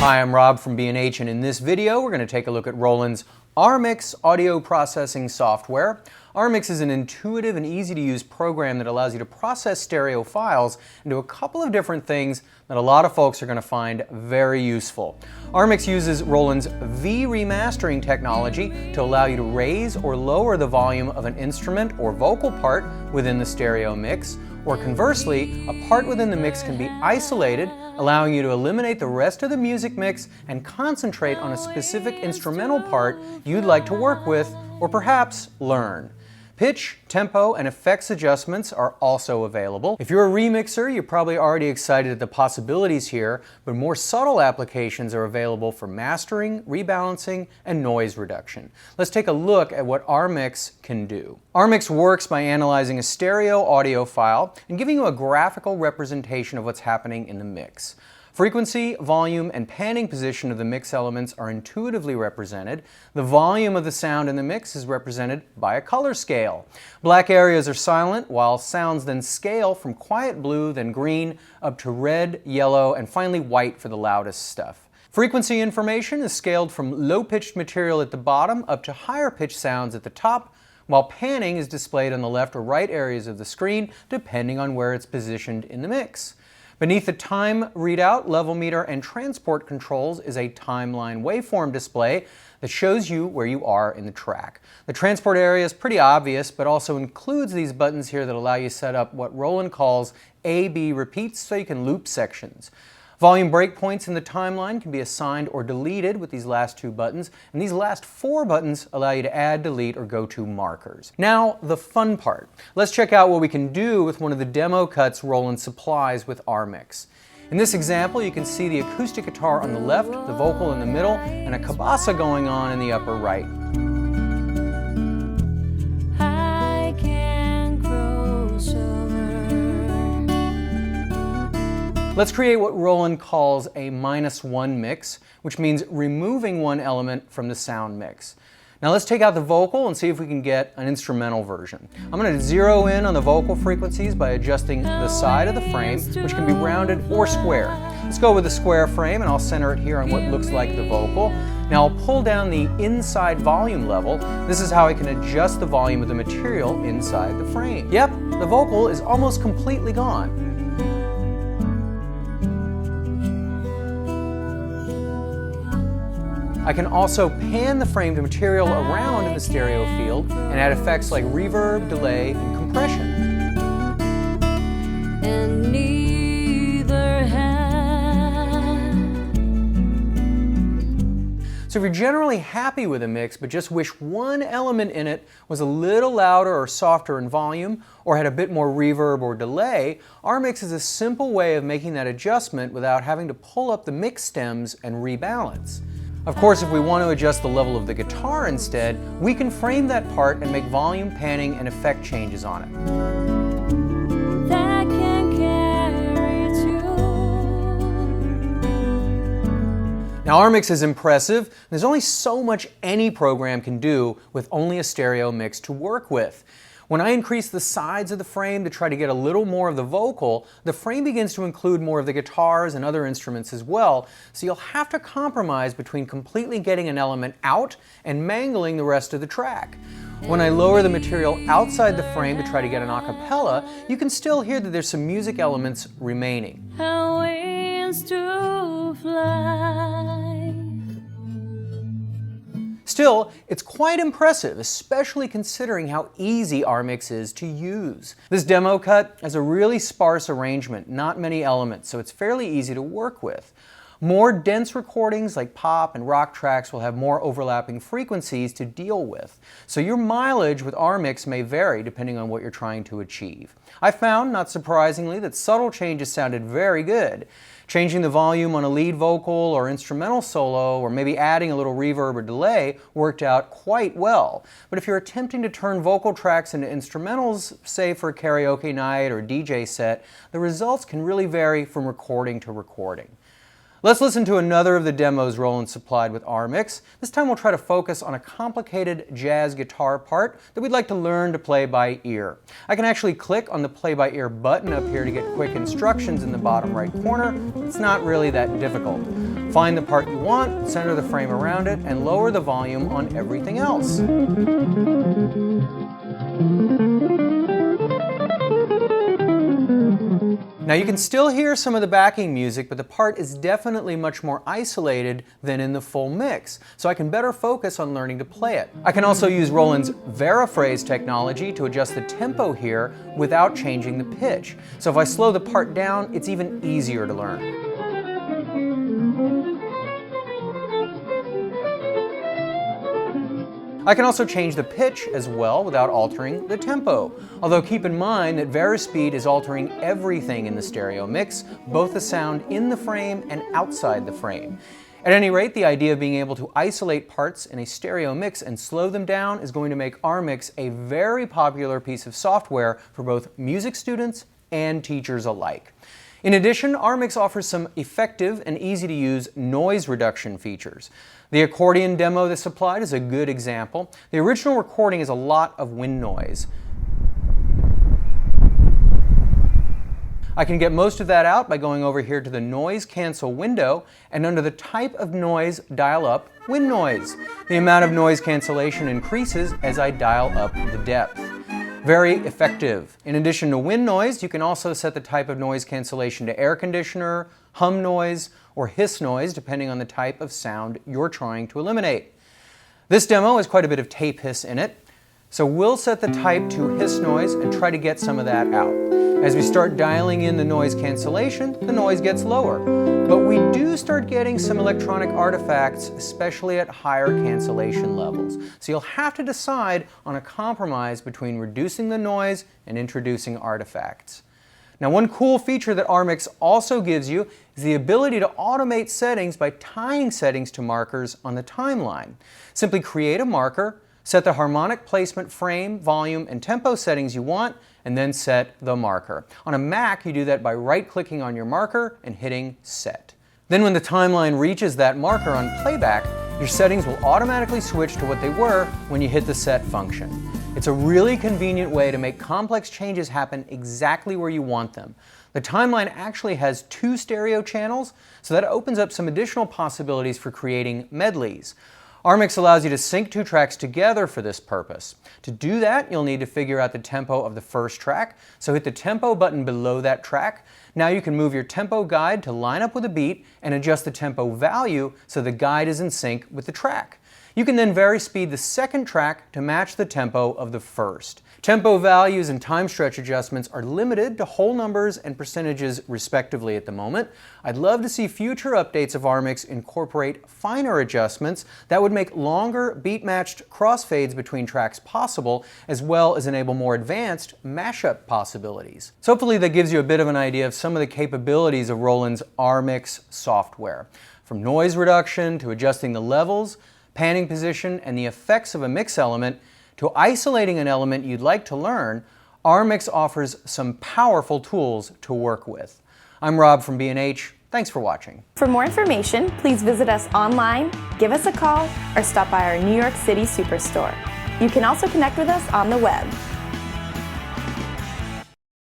Hi, I'm Rob from B&H, and in this video we're going to take a look at Roland's R-Mix audio processing software. R-Mix is an intuitive and easy to use program that allows you to process stereo files and do a couple of different things that a lot of folks are going to find very useful. R-Mix uses Roland's V-Remastering technology to allow you to raise or lower the volume of an instrument or vocal part within the stereo mix, or conversely, a part within the mix can be isolated, allowing you to eliminate the rest of the music mix and concentrate on a specific instrumental part you'd like to work with or perhaps learn. Pitch, tempo, and effects adjustments are also available. If you're a remixer, you're probably already excited at the possibilities here, but more subtle applications are available for mastering, rebalancing, and noise reduction. Let's take a look at what R-Mix can do. R-Mix works by analyzing a stereo audio file and giving you a graphical representation of what's happening in the mix. Frequency, volume, and panning position of the mix elements are intuitively represented. The volume of the sound in the mix is represented by a color scale. Black areas are silent, while sounds then scale from quiet blue, then green, up to red, yellow, and finally white for the loudest stuff. Frequency information is scaled from low-pitched material at the bottom up to higher-pitched sounds at the top, while panning is displayed on the left or right areas of the screen, depending on where it's positioned in the mix. Beneath the time readout, level meter, and transport controls is a timeline waveform display that shows you where you are in the track. The transport area is pretty obvious, but also includes these buttons here that allow you to set up what Roland calls A-B repeats, so you can loop sections. Volume breakpoints in the timeline can be assigned or deleted with these last two buttons, and these last four buttons allow you to add, delete, or go to markers. Now, the fun part. Let's check out what we can do with one of the demo cuts Roland supplies with R-Mix. In this example, you can see the acoustic guitar on the left, the vocal in the middle, and a cabasa going on in the upper right. Let's create what Roland calls a -1 mix, which means removing one element from the sound mix. Now let's take out the vocal and see if we can get an instrumental version. I'm going to zero in on the vocal frequencies by adjusting the side of the frame, which can be rounded or square. Let's go with the square frame, and I'll center it here on what looks like the vocal. Now I'll pull down the inside volume level. This is how I can adjust the volume of the material inside the frame. Yep, the vocal is almost completely gone. I can also pan the framed material around in the stereo field and add effects like reverb, delay, and compression. And neither hand. So if you're generally happy with a mix but just wish one element in it was a little louder or softer in volume, or had a bit more reverb or delay, R-Mix is a simple way of making that adjustment without having to pull up the mix stems and rebalance. Of course, if we want to adjust the level of the guitar instead, we can frame that part and make volume, panning, and effect changes on it. That can carry too. Now, R-Mix is impressive. There's only so much any program can do with only a stereo mix to work with. When I increase the sides of the frame to try to get a little more of the vocal, the frame begins to include more of the guitars and other instruments as well, so you'll have to compromise between completely getting an element out and mangling the rest of the track. When I lower the material outside the frame to try to get an a cappella, you can still hear that there's some music elements remaining. Still, it's quite impressive, especially considering how easy R-Mix is to use. This demo cut has a really sparse arrangement, not many elements, so it's fairly easy to work with. More dense recordings like pop and rock tracks will have more overlapping frequencies to deal with, so your mileage with R-Mix may vary depending on what you're trying to achieve. I found, not surprisingly, that subtle changes sounded very good. Changing the volume on a lead vocal or instrumental solo, or maybe adding a little reverb or delay, worked out quite well. But if you're attempting to turn vocal tracks into instrumentals, say for a karaoke night or DJ set, the results can really vary from recording to recording. Let's listen to another of the demos Roland supplied with R-Mix. This time we'll try to focus on a complicated jazz guitar part that we'd like to learn to play by ear. I can actually click on the play by ear button up here to get quick instructions in the bottom right corner. It's not really that difficult. Find the part you want, center the frame around it, and lower the volume on everything else. Now you can still hear some of the backing music, but the part is definitely much more isolated than in the full mix, so I can better focus on learning to play it. I can also use Roland's Veriphrase technology to adjust the tempo here without changing the pitch. So if I slow the part down, it's even easier to learn. I can also change the pitch as well without altering the tempo. Although keep in mind that Varispeed is altering everything in the stereo mix, both the sound in the frame and outside the frame. At any rate, the idea of being able to isolate parts in a stereo mix and slow them down is going to make R-Mix a very popular piece of software for both music students and teachers alike. In addition, R-Mix offers some effective and easy to use noise reduction features. The accordion demo that's supplied is a good example. The original recording is a lot of wind noise. I can get most of that out by going over here to the Noise Cancel window, and under the Type of Noise, dial up Wind Noise. The amount of noise cancellation increases as I dial up the depth. Very effective. In addition to wind noise, you can also set the type of noise cancellation to air conditioner, hum noise, or hiss noise, depending on the type of sound you're trying to eliminate. This demo has quite a bit of tape hiss in it, so we'll set the type to hiss noise and try to get some of that out. As we start dialing in the noise cancellation, the noise gets lower. But we do start getting some electronic artifacts, especially at higher cancellation levels. So you'll have to decide on a compromise between reducing the noise and introducing artifacts. Now, one cool feature that R-Mix also gives you is the ability to automate settings by tying settings to markers on the timeline. Simply create a marker, set the harmonic placement, frame, volume, and tempo settings you want, and then set the marker. On a Mac, you do that by right-clicking on your marker and hitting Set. Then when the timeline reaches that marker on playback, your settings will automatically switch to what they were when you hit the Set function. It's a really convenient way to make complex changes happen exactly where you want them. The timeline actually has 2 stereo channels, so that opens up some additional possibilities for creating medleys. R-Mix allows you to sync 2 tracks together for this purpose. To do that, you'll need to figure out the tempo of the first track, so hit the tempo button below that track. Now you can move your tempo guide to line up with a beat and adjust the tempo value so the guide is in sync with the track. You can then varispeed the second track to match the tempo of the first. Tempo values and time stretch adjustments are limited to whole numbers and percentages respectively at the moment. I'd love to see future updates of R-Mix incorporate finer adjustments that would make longer beat-matched crossfades between tracks possible, as well as enable more advanced mashup possibilities. So hopefully that gives you a bit of an idea of some of the capabilities of Roland's R-Mix software. From noise reduction to adjusting the levels, panning position, and the effects of a mix element, to isolating an element you'd like to learn, R-Mix offers some powerful tools to work with. I'm Rob from B&H. Thanks for watching. For more information, please visit us online, give us a call, or stop by our New York City Superstore. You can also connect with us on the web.